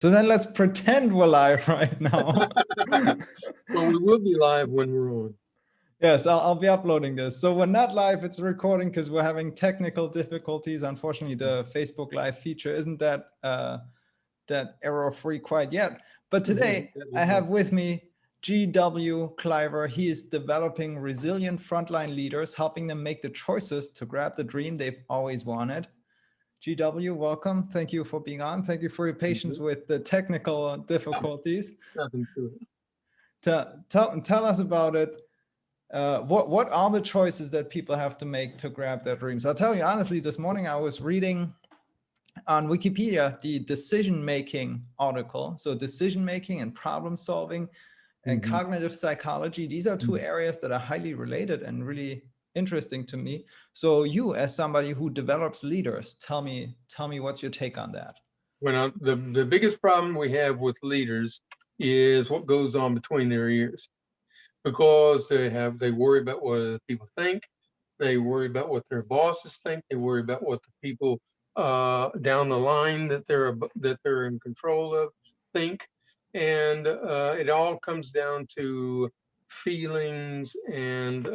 So then let's pretend we're live right now. Well, we will be live when we're on. Yes, I'll be uploading this. So we're not live, it's recording because we're having technical difficulties. Unfortunately, the Facebook Live feature isn't that error-free quite yet. But today I have with me G.W. Cliver. He is developing resilient frontline leaders, helping them make the choices to grab the dream they've always wanted. GW, welcome. Thank you for being on. Thank you for your patience with the technical difficulties. Nothing to it. Tell us about it. What are the choices that people have to make to grab their dreams? I'll tell you honestly, this morning I was reading on Wikipedia the decision-making article. So decision-making and problem-solving and cognitive psychology, these are two areas that are highly related and really interesting to me. So you, as somebody who develops leaders, tell me what's your take on that? When the biggest problem we have with leaders is what goes on between their ears, because they worry about what other people think, they worry about what their bosses think, they worry about what the people down the line that they're in control of think, and it all comes down to feelings and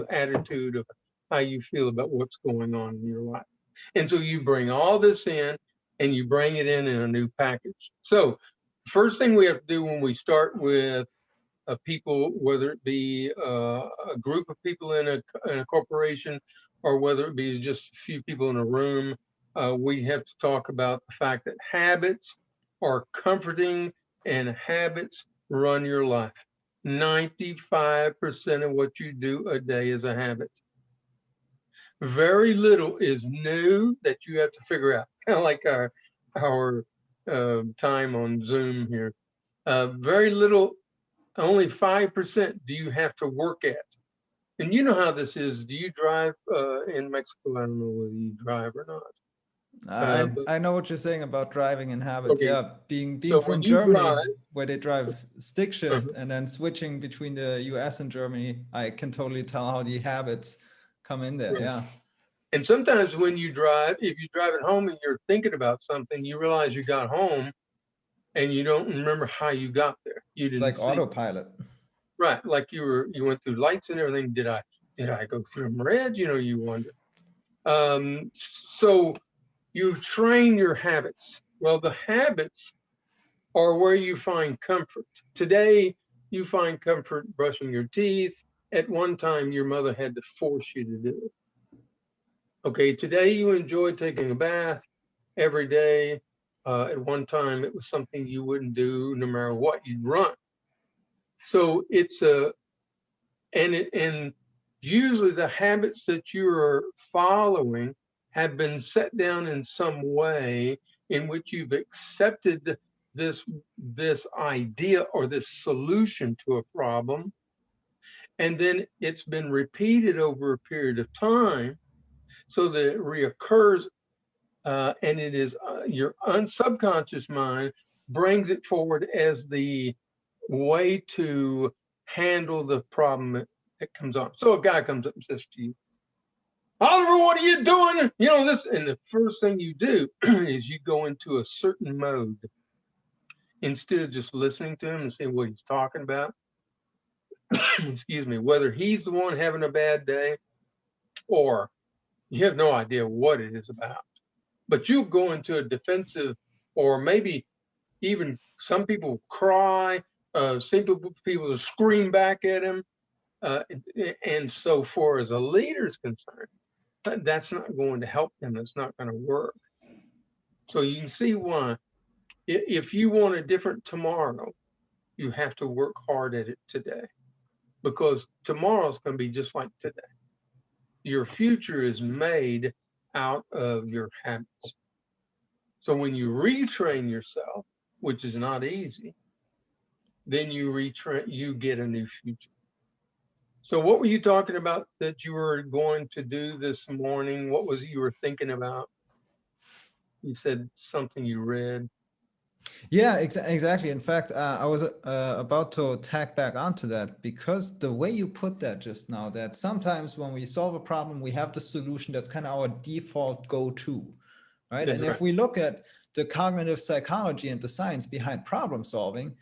attitude of how you feel about what's going on in your life. And so you bring all this in and you bring it in a new package. So first thing we have to do when we start with people, whether it be a group of people in a corporation or whether it be just a few people in a room, we have to talk about the fact that habits are comforting and habits run your life. 95% of what you do a day is a habit. Very little is new that you have to figure out. Kind of like our time on Zoom here. Very little, only 5% do you have to work at. And you know how this is. Do you drive in Mexico? I don't know whether you drive or not. I know what you're saying about driving and habits. Okay, Yeah, being so from when you Germany, drive, where they drive stick shift and then switching between the US and Germany, I can totally tell how the habits come in there. Yeah. And sometimes when you drive, if you drive at home and you're thinking about something, you realize you got home and you don't remember how you got there. You It's didn't like see. autopilot. Right, like you went through lights and everything. Did I go through them red? You wonder. So you train your habits. Well, the habits are where you find comfort. Today, you find comfort brushing your teeth. At one time, your mother had to force you to do it. Okay, today you enjoy taking a bath every day. At one time, it was something you wouldn't do no matter what, you'd run. So it's a and usually the habits that you're following have been set down in some way in which you've accepted this idea or this solution to a problem, and then it's been repeated over a period of time so that it reoccurs, and it is your subconscious mind brings it forward as the way to handle the problem that comes on. So a guy comes up and says to you, Oliver, what are you doing? This, and the first thing you do is you go into a certain mode instead of just listening to him and seeing what he's talking about. Excuse me, whether he's the one having a bad day or you have no idea what it is about. But you go into a defensive, or maybe even some people cry, some people scream back at him. And so far as a leader is concerned, that's not going to help them. It's not going to work. So you can see why, if you want a different tomorrow, you have to work hard at it today, because tomorrow's going to be just like today. Your future is made out of your habits. So when you retrain yourself, which is not easy, then you get a new future. So what were you talking about that you were going to do this morning? What was it you were thinking about? You said something you read. Yeah, exactly. In fact, I was about to tag back onto that, because the way you put that just now, that sometimes when we solve a problem, we have the solution that's kind of our default go-to, right? That's And right. if we look at the cognitive psychology and the science behind problem solving,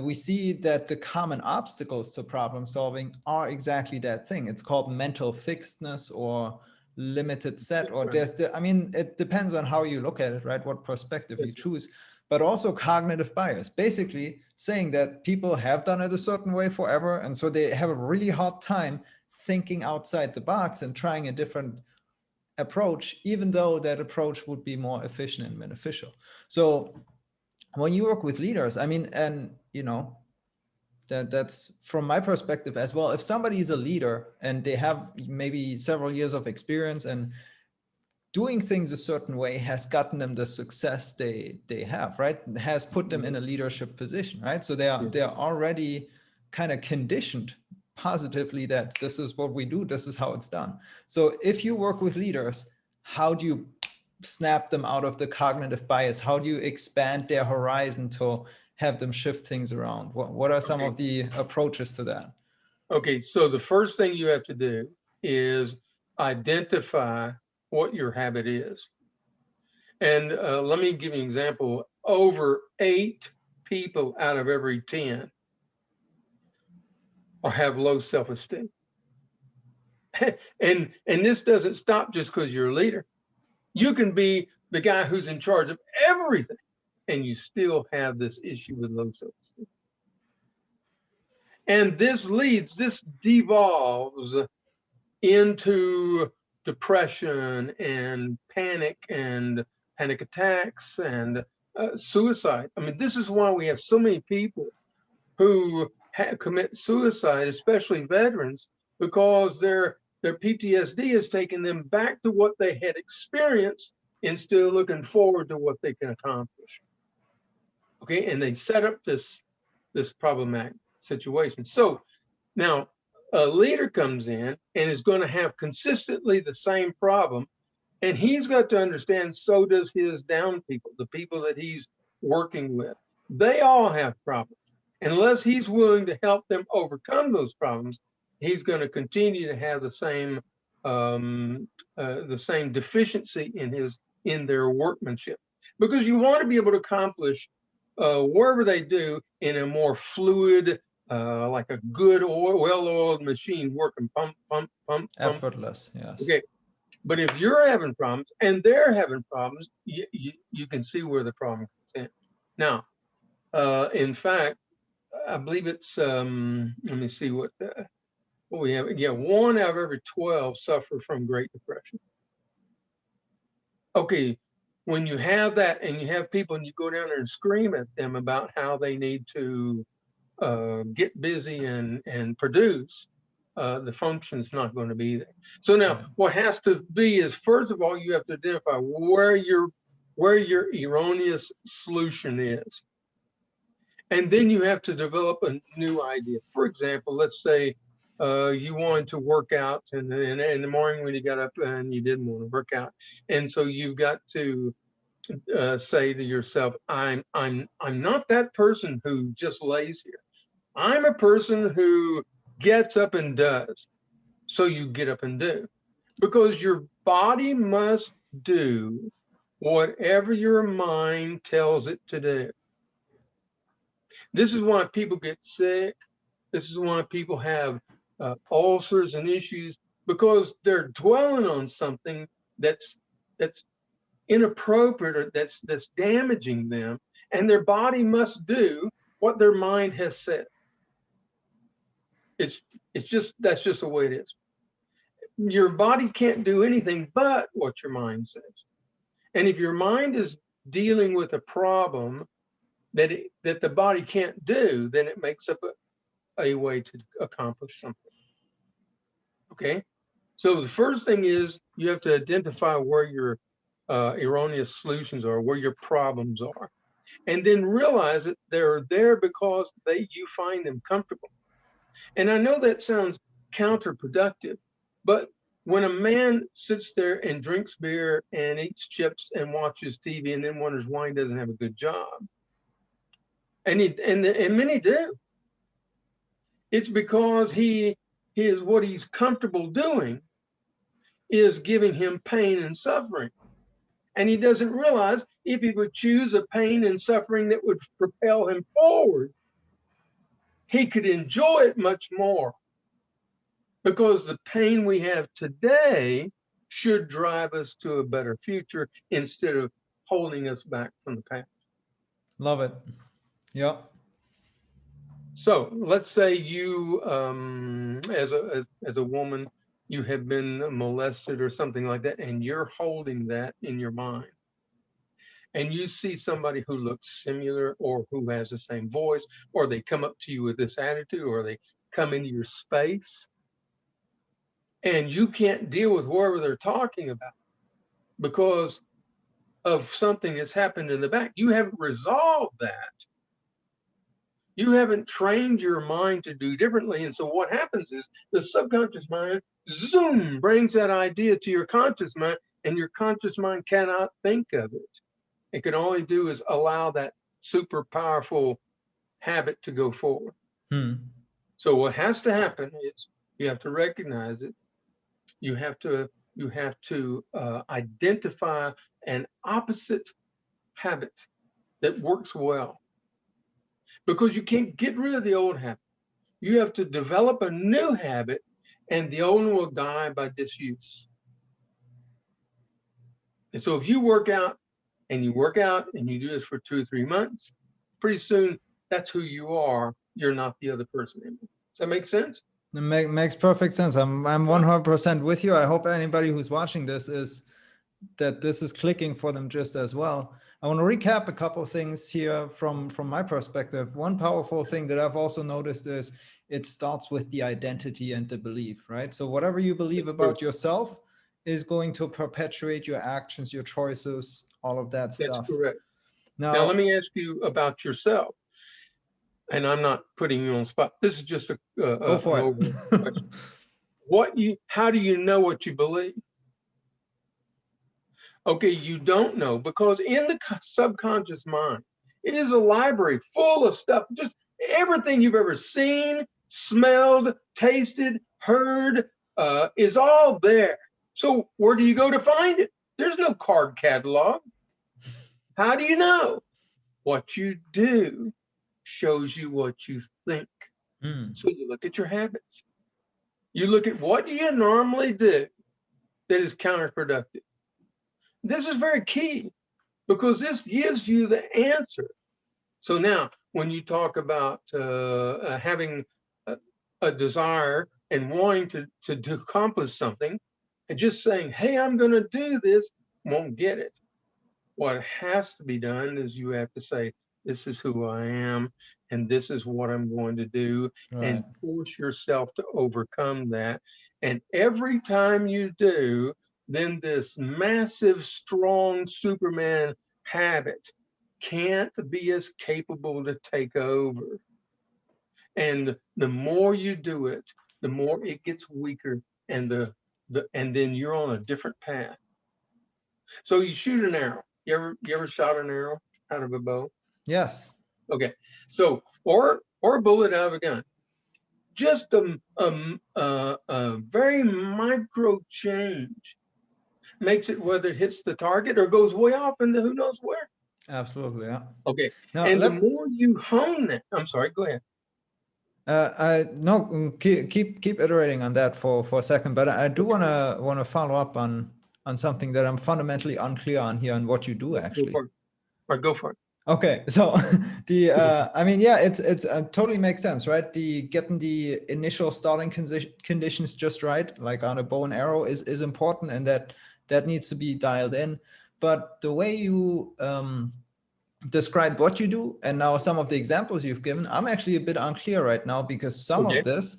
we see that the common obstacles to problem solving are exactly that thing. It's called mental fixedness or limited set, or I mean, it depends on how you look at it, right? What perspective you choose, but also cognitive bias, basically saying that people have done it a certain way forever. And so they have a really hard time thinking outside the box and trying a different approach, even though that approach would be more efficient and beneficial. So when you work with leaders, I mean, and you know, that's from my perspective as well. If somebody is a leader and they have maybe several years of experience and doing things a certain way has gotten them the success they have, right? Has put them in a leadership position, right? So they're already kind of conditioned positively that this is what we do, this is how it's done. So if you work with leaders, how do you snap them out of the cognitive bias? How do you expand their horizon to have them shift things around? What are some of the approaches to that? Okay, so the first thing you have to do is identify what your habit is. And let me give you an example. Over 8 people out of every 10 have low self-esteem. and this doesn't stop just because you're a leader. You can be the guy who's in charge of everything, and you still have this issue with low self-esteem. And this devolves into depression and panic attacks and suicide. I mean, this is why we have so many people who commit suicide, especially veterans, because their PTSD has taken them back to what they had experienced instead of looking forward to what they can accomplish. Okay, and they set up this problematic situation. So now a leader comes in and is going to have consistently the same problem, and he's got to understand so does his down people, the people that he's working with. They all have problems. Unless he's willing to help them overcome those problems, he's going to continue to have the same deficiency in their workmanship, because you want to be able to accomplish wherever they do in a more fluid, like a good well-oiled machine working, pump, pump, pump, pump. Effortless, yes. Okay, but if you're having problems and they're having problems, you can see where the problem comes in. Now, in fact, I believe it's let me see what we have. Yeah, 1 out of every 12 suffer from Great Depression. Okay, when you have that and you have people and you go down there and scream at them about how they need to get busy and produce, the function's not going to be there. So now what has to be is, first of all, you have to identify where your erroneous solution is. And then you have to develop a new idea. For example, let's say you wanted to work out, and in the morning when you got up and you didn't want to work out, and so you've got to say to yourself, I'm not that person who just lays here. I'm a person who gets up and does. So you get up and do, because your body must do whatever your mind tells it to do. This is why people get sick. This is why people have ulcers and issues, because they're dwelling on something that's inappropriate, or that's damaging them, and their body must do what their mind has said. That's just the way it is. Your body can't do anything but what your mind says. And if your mind is dealing with a problem that the body can't do, then it makes up a way to accomplish something. Okay, so the first thing is you have to identify where your erroneous solutions are, where your problems are, and then realize that they're there because you find them comfortable. And I know that sounds counterproductive, but when a man sits there and drinks beer and eats chips and watches TV and then wonders why he doesn't have a good job, and many do, it's because what he's comfortable doing is giving him pain and suffering. And he doesn't realize if he would choose a pain and suffering that would propel him forward, he could enjoy it much more, because the pain we have today should drive us to a better future instead of holding us back from the past. Love it. Yeah. So let's say you, as a woman, you have been molested or something like that, and you're holding that in your mind. And you see somebody who looks similar or who has the same voice, or they come up to you with this attitude, or they come into your space, and you can't deal with whatever they're talking about because of something that's happened in the back. You haven't resolved that. You haven't trained your mind to do differently. And so what happens is the subconscious mind, zoom, brings that idea to your conscious mind, and your conscious mind cannot think of it. It can only do is allow that super powerful habit to go forward. So what has to happen is you have to recognize it. You have to identify an opposite habit that works well, because you can't get rid of the old habit. You have to develop a new habit, and the old one will die by disuse. And so if you work out and you do this for 2 or 3 months, pretty soon that's who you are. You're not the other person anymore. Does that make sense? It makes perfect sense. I'm 100% with you. I hope anybody who's watching this is clicking for them just as well. I want to recap a couple of things here from my perspective. One powerful thing that I've also noticed is it starts with the identity and the belief, right? So whatever you believe about yourself is going to perpetuate your actions, your choices, all of that stuff. That's correct. Now let me ask you about yourself. And I'm not putting you on the spot. This is just go for it. How do you know what you believe? Okay, you don't know, because in the subconscious mind, it is a library full of stuff, just everything you've ever seen, smelled, tasted, heard, is all there. So where do you go to find it? There's no card catalog. How do you know? What you do shows you what you think. So you look at your habits. You look at what do you normally do that is counterproductive. This is very key, because this gives you the answer. So now when you talk about having a desire and wanting to accomplish something, and just saying, hey, I'm going to do this, won't get it. What has to be done is you have to say, this is who I am, and this is what I'm going to do, and force yourself to overcome that. And every time you do, then this massive, strong Superman habit can't be as capable to take over. And the more you do it, the more it gets weaker, and and then you're on a different path. So you shoot an arrow. You ever shot an arrow out of a bow? Yes. Okay. So or a bullet out of a gun. Just a very micro change makes it whether it hits the target or goes way off into who knows where. Absolutely. Yeah. Okay. Now, and the more you hone that, I'm sorry, go ahead. Keep iterating on that for a second, but I do want to follow up on something that I'm fundamentally unclear on here and what you do actually. Go for it. Okay, so I mean, yeah, it's totally makes sense, right? Getting the initial starting conditions just right, like on a bow and arrow, is important, and that needs to be dialed in. But the way you describe what you do, and now some of the examples you've given, I'm actually a bit unclear right now, because some of this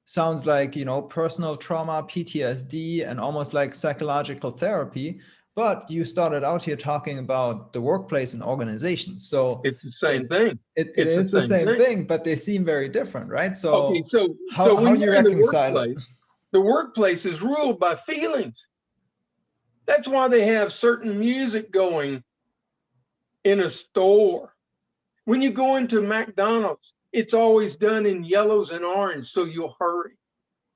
sounds like, personal trauma, PTSD, and almost like psychological therapy. But you started out here talking about the workplace and organization. So it's the same thing. It is the same thing, but they seem very different, right? So, okay, so how do you reconcile it? The workplace is ruled by feelings. That's why they have certain music going in a store. When you go into McDonald's, it's always done in yellows and orange, so you'll hurry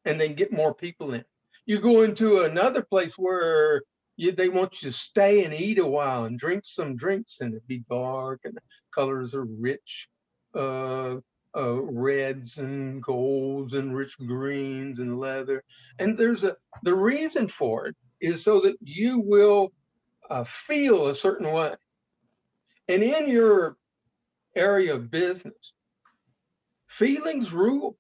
and then get more people in. You go into another place where they want you to stay and eat a while and drink some drinks, and it be dark and the colors are rich, uh, reds and golds and rich greens and leather. And the reason for it is so that you will feel a certain way. And in your area of business, feelings rule.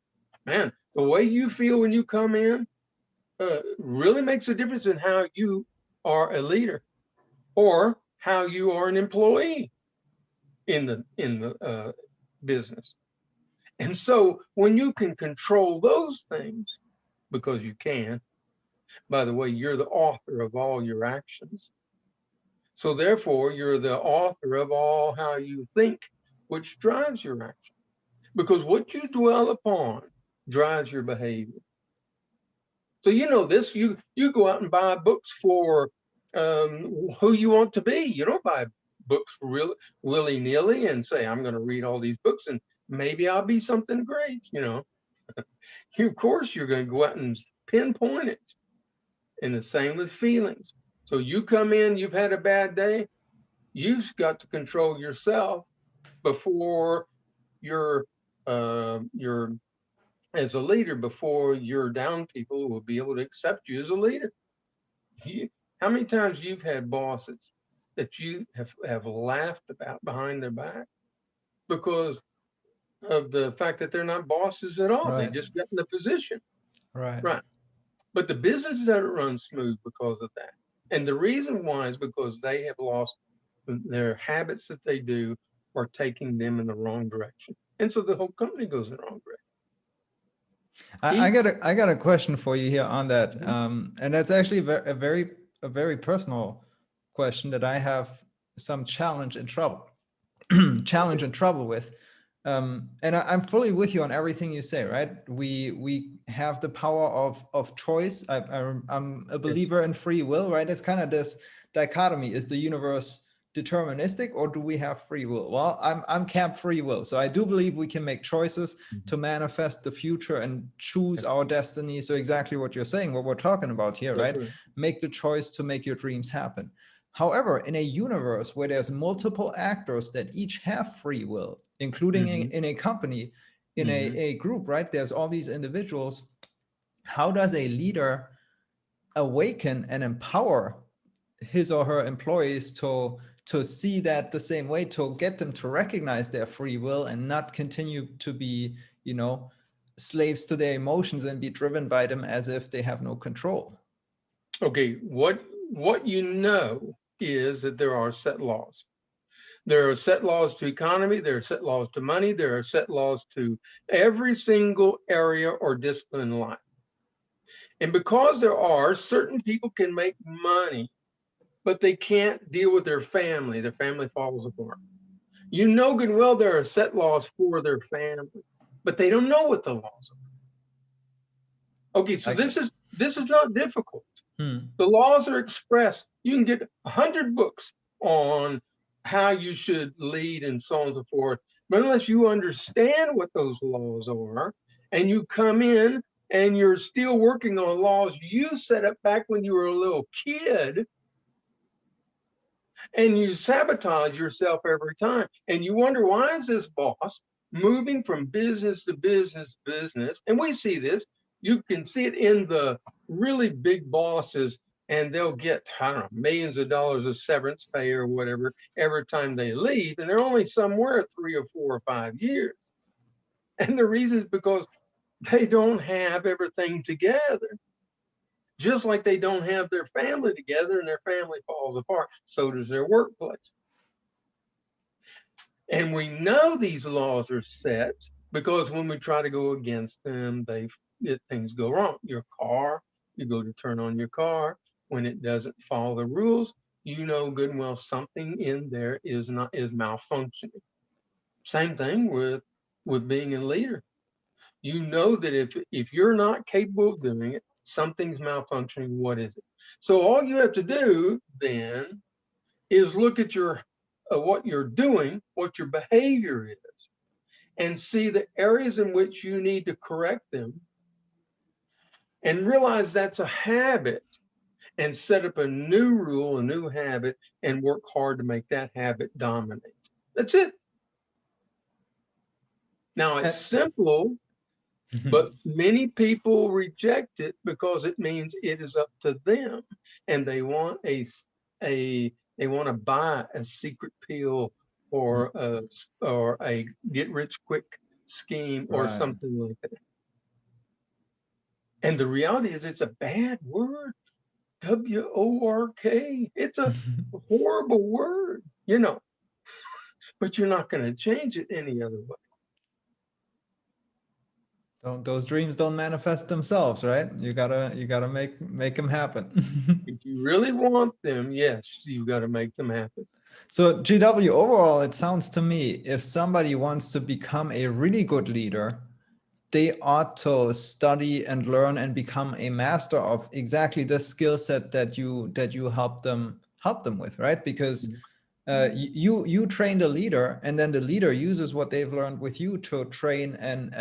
Man, the way you feel when you come in really makes a difference in how you are a leader or how you are an employee in the business. And so when you can control those things, because you can, by the way, you're the author of all your actions. So therefore, you're the author of all how you think, which drives your action. Because what you dwell upon drives your behavior. So you know this. You go out and buy books for who you want to be. You don't buy books real willy nilly and say I'm going to read all these books and maybe I'll be something great. You know, of course you're going to go out and pinpoint it. And the same with feelings. So you come in, you've had a bad day. You've got to control yourself before your as a leader, before your down people will be able to accept you as a leader. You, how many times you've had bosses that you have laughed about behind their back because of the fact that they're not bosses at all? They Right. just got in the position. Right. Right. But the business doesn't run smooth because of that. And the reason why is because they have lost their habits that they do are taking them in the wrong direction. And so the whole company goes in the wrong direction. I got a question for you here on that, Mhm. and that's actually a very personal question that I have some challenge and trouble with. And I'm fully with you on everything you say. Right? We have the power of choice. I'm a believer in free will. Right? It's kind of this dichotomy: is the universe deterministic or do we have free will? Well, I'm camp free will, so I do believe we can make choices to manifest the future and choose our destiny. So exactly what you're saying, what we're talking about here, That's right? right. Make the choice to make your dreams happen. However, in a universe where there's multiple actors that each have free will, including Mhm. in a company, in Mhm. a group, right? There's all these individuals. How does a leader awaken and empower his or her employees to see that the same way, to get them to recognize their free will and not continue to be, slaves to their emotions and be driven by them as if they have no control? Okay, what you know is that there are set laws. There are set laws to economy, there are set laws to money, there are set laws to every single area or discipline in life. And because there are, certain people can make money, but they can't deal with their family. Their family falls apart. You know good and well there are set laws for their family, but they don't know what the laws are. Okay, so Like, this is not difficult. hmm, The laws are expressed. You can get 100 books on how you should lead and so on and so forth. But unless you understand what those laws are, and you come in and you're still working on laws you set up back when you were a little kid, and you sabotage yourself every time, and you wonder why is this boss moving from business to business, and we see this. You can see it in the really big bosses, and they'll get, I don't know, millions of dollars of severance pay or whatever every time they leave, and they're only somewhere 3 or 4 or 5 years. And the reason is because they don't have everything together, just like they don't have their family together and their family falls apart. So does their workplace. And we know these laws are set because when we try to go against them, things go wrong. Your car, you go to turn on your car, when it doesn't follow the rules, you know good and well something in there is malfunctioning. Same thing with being a leader. You know that if you're not capable of doing it, something's malfunctioning. What is it? So all you have to do then is look at your what you're doing, what your behavior is, and see the areas in which you need to correct them, and realize that's a habit. and set up a new rule, a new habit, and work hard to make that habit dominate. That's it. Now it's simple, but many people reject it because it means it is up to them, and they want they want to buy a secret pill or a get rich quick scheme or Right. something like that. And the reality is, it's a bad word. WORK. It's a horrible word, but you're not going to change it any other way. Those dreams don't manifest themselves, right? You gotta make them happen. If you really want them, yes, you've got to make them happen. So GW, overall, it sounds to me, if somebody wants to become a really good leader, they ought to study and learn and become a master of exactly the skill set that you help them with, right? Because you train the leader, and then the leader uses what they've learned with you to train and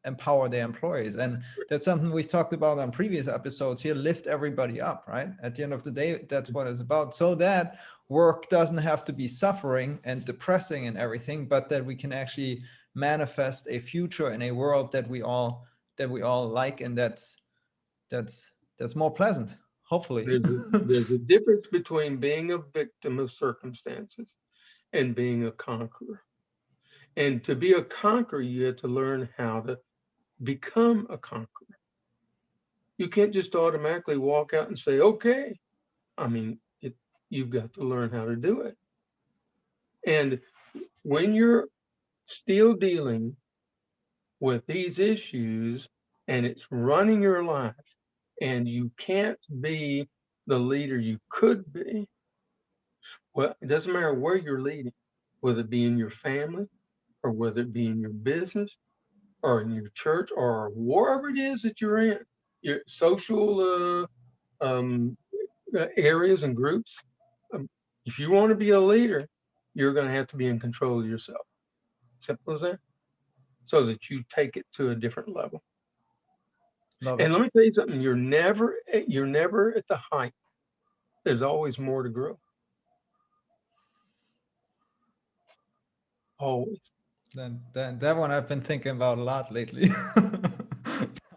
empower their employees. And that's something we've talked about on previous episodes here. Lift everybody up, right? At the end of the day, that's what it's about. So that work doesn't have to be suffering and depressing and everything, but that we can actually manifest a future in a world that we all like, and that's more pleasant, hopefully. There's a difference between being a victim of circumstances and being a conqueror. And to be a conqueror, you have to learn how to become a conqueror. You can't just automatically walk out and say, okay. I mean, you've got to learn how to do it. And when you're still dealing with these issues and it's running your life and you can't be the leader you could be, well, it doesn't matter where you're leading, whether it be in your family or whether it be in your business or in your church or wherever it is that you're in, your social areas and groups. If you want to be a leader, you're going to have to be in control of yourself. Simple as that. So that you take it to a different level. Love And it. let me tell you something, you're never at the height. There's always more to grow. Always. Then that one I've been thinking about a lot lately.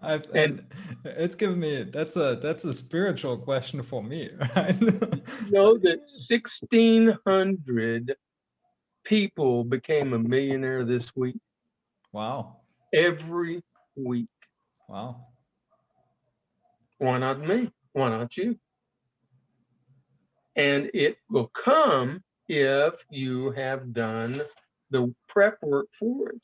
And it's given me, that's a spiritual question for me, right? You know that 1,600 people became a millionaire this week. Wow. Every week. Wow. Why not me? Why not you? And it will come if you have done the prep work for it.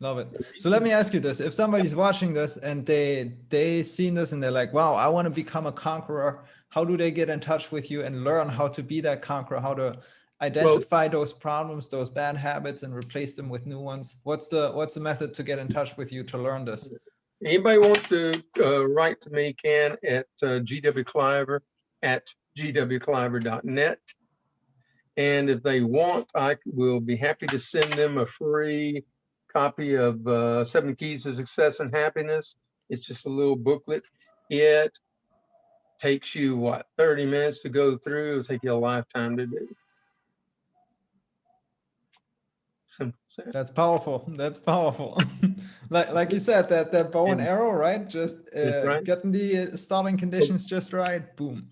Love it. So let me ask you this. If somebody's watching this and they seen this and they're like, wow, I want to become a conqueror, how do they get in touch with you and learn how to be that conqueror, how to identify those problems, those bad habits, and replace them with new ones? What's the method to get in touch with you to learn this? Anybody want to write to me can at gwcliver@gwcliver.net. And if they want, I will be happy to send them a free copy of 7 Keys to Success and Happiness. It's just a little booklet. It takes you, 30 minutes to go through. It'll take you a lifetime to do. Simple as that. That's powerful. That's powerful. like you said, that bow and arrow, right? Just right. getting the starting conditions just right. Boom.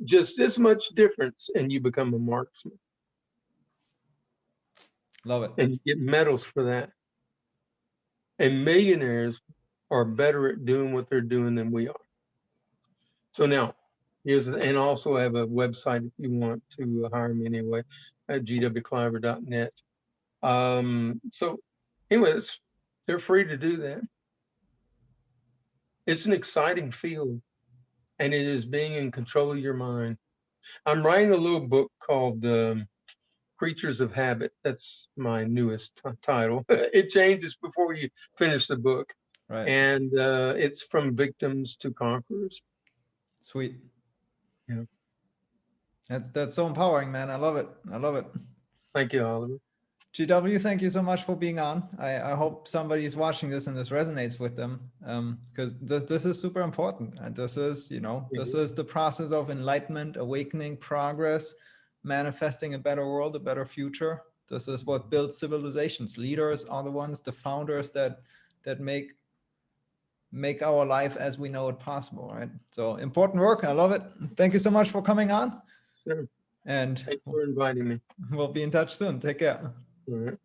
just this much difference, and you become a marksman. Love it. And you get medals for that. And millionaires are better at doing what they're doing than we are. So now, and also I have a website if you want to hire me anyway, at gwcliver.net. So anyways, they're free to do that. It's an exciting field, and it is being in control of your mind. I'm writing a little book called Creatures of Habit. That's my newest title. It changes before you finish the book. Right. And it's from victims to conquerors. Sweet. Yeah. That's so empowering, man. I love it. I love it. Thank you, Oliver. GW, thank you so much for being on. I hope somebody is watching this and this resonates with them, because this is super important. And this is, this is the process of enlightenment, awakening, progress, manifesting a better world, a better future. This is what builds civilizations. Leaders are the ones, the founders that make our life as we know it possible, right? So important work. I love it. Thank you so much for coming on. Sure. And Thanks for inviting me. we'll be in touch soon. Take care. All right.